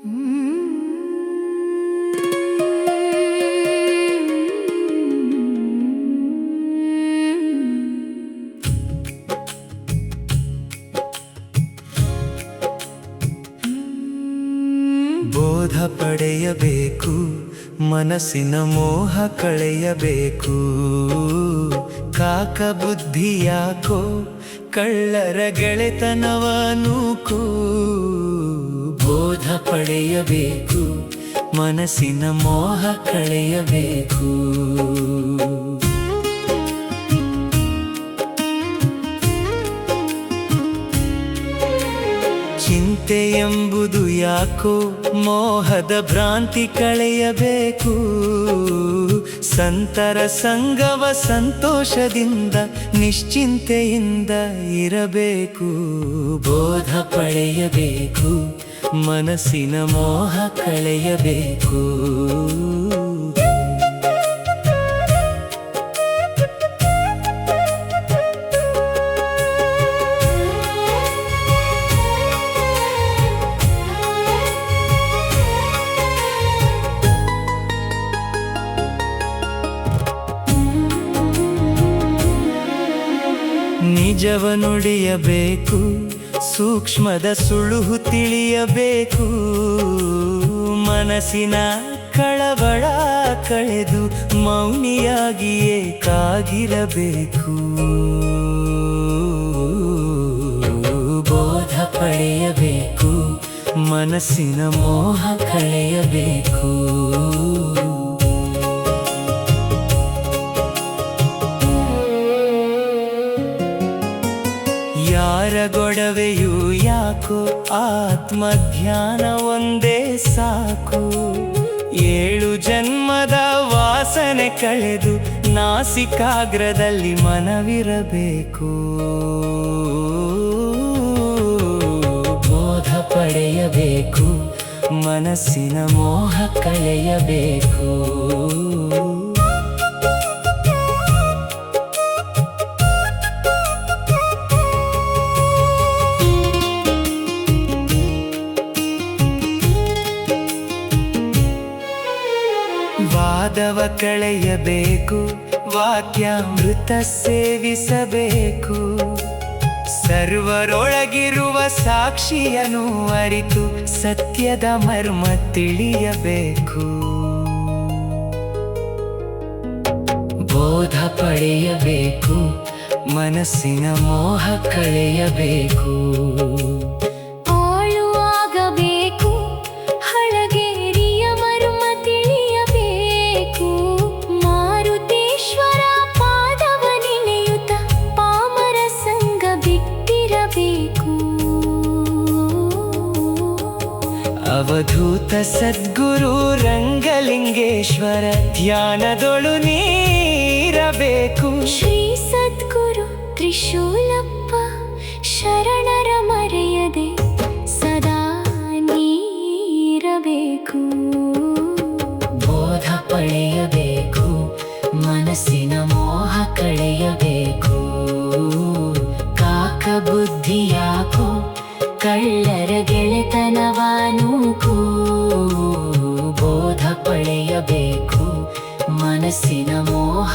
ಬೋಧ ಪಡೆಯಬೇಕು, ಮನಸ್ಸಿನ ಮೋಹ ಕಳೆಯಬೇಕು. ಕಾಕ ಬುದ್ಧಿ ಯಾಕೋ, ಕಳ್ಳರ ಗೆಳೆತನವ ನೂಕು. ಬೋಧ ಪಡೆಯಬೇಕು, ಮನಸ್ಸಿನ ಮೋಹ ಕಳೆಯಬೇಕು. ಚಿಂತೆ ಎಂಬುದು ಯಾಕೋ, ಮೋಹದ ಭ್ರಾಂತಿ ಕಳೆಯಬೇಕು. ಸಂತರ ಸಂಗವ ಸಂತೋಷದಿಂದ ನಿಶ್ಚಿಂತೆಯಿಂದ ಇರಬೇಕು. ಬೋಧ ಪಡೆಯಬೇಕು, ಮನಸ್ಸಿನ ಮೋಹ ಕಳೆಯಬೇಕು. ನಿಜವ ನುಡಿಯಬೇಕು, ಸೂಕ್ಷ್ಮದ ಸುಳುಹು ತಿಳಿಯಬೇಕು. ಮನಸ್ಸಿನ ಕಳವಳ ಕಳೆದು ಮೌನಿಯಾಗಿಯೇ ಕಾಗಿರಬೇಕು. ಬೋಧ ಪಡೆಯಬೇಕು, ಮನಸ್ಸಿನ ಮೋಹ ಕಳೆಯಬೇಕು. ಯಾರ ಗೊಡವೆಯೂ ಯಾಕೋ, ಆತ್ಮಧ್ಯಾನ ಒಂದೇ ಸಾಕು. 7 ಜನ್ಮದ ವಾಸನೆ ಕಳೆದು ನಾಸಿಕಾಗ್ರದಲ್ಲಿ ಮನವಿರಬೇಕು. ಬೋಧ ಪಡೆಯಬೇಕು, ಮನಸ್ಸಿನ ಮೋಹ ಕಳೆಯಬೇಕು. ವಾದವ ಕಳೆಯಬೇಕು, ವಾಕ್ಯಾಮೃತ ಸೇವಿಸಬೇಕು. ಸರ್ವರೊಳಗಿರುವ ಸಾಕ್ಷಿಯನ್ನು ಅರಿತು ಸತ್ಯದ ಮರ್ಮ ತಿಳಿಯಬೇಕು. ಬೋಧ ಪಡೆಯಬೇಕು, ಮನಸ್ಸಿನ ಮೋಹ ಕಳೆಯಬೇಕು. ಅವಧೂತ ಸದ್ಗುರು ರಂಗಲಿಂಗೇಶ್ವರ ಧ್ಯಾನದೊಳು ನೀರಬೇಕು. ಶ್ರೀ ಸದ್ಗುರು ತ್ರಿಶೂಲಪ್ಪ ಶರಣರ ಮರೆಯದೆ ಸದಾ ನೀರಬೇಕು. ಬೋಧ ಪಡೆಯಬೇಕು, ಮನಸ್ಸಿನ ಮೋಹ ಕಳೆಯಬೇಕು. ಕಾಕ ಬುದ್ಧಿ ಯಾಕೋ, ಕಳ್ಳರ ಗೆಳೆತನವ ನೂಕು. ಬೋಧ ಪಡೆಯಬೇಕು, ಮನಸ್ಸಿನ ಮೋಹ